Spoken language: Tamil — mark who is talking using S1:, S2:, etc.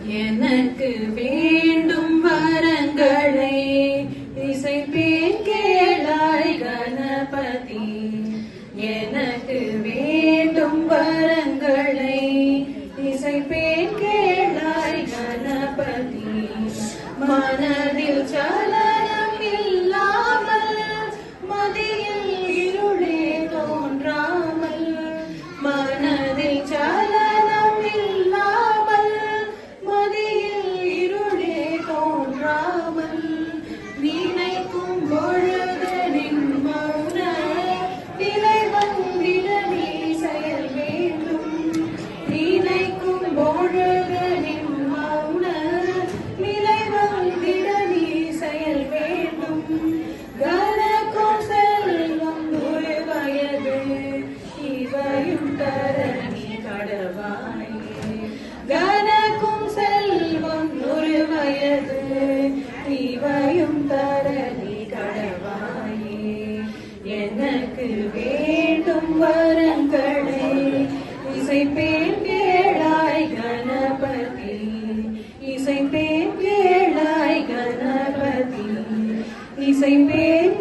S1: எனக்கு வேண்டும் வரங்களை இசைப்பேன் கேளாய் கணபதி. எனக்கு வேண்டும் வரங்களை இசைப்பேன் கேளாய் கணபதி. மனதில் சலனம் இல்லாமல் மதியில் இருளே தோன்றாமல், மனதில் சலனம் இல்லாமல் மதியில் இருளே தோன்றாமல், நினைக்கும் பொழுது நின் மௌன நிலை வந்திட நீ செயல் வேண்டும். நினைக்கும் பொழுது நின் மௌன நிலை வந்திட நீ செயல் வேண்டும். கனக்கும் செல்வம் 100 வயது இவையும் தர நீ கடவாயே. கனக்கும் செல்வம் 100 வயது இவையும் தர நீ கடவாயே. எனக்கு வேண்டும் வரங்களை இசைப்பேன் கேளாய் கணபதி. இசைப்பேன் கேளாய் கணபதி. இசைப்பேன்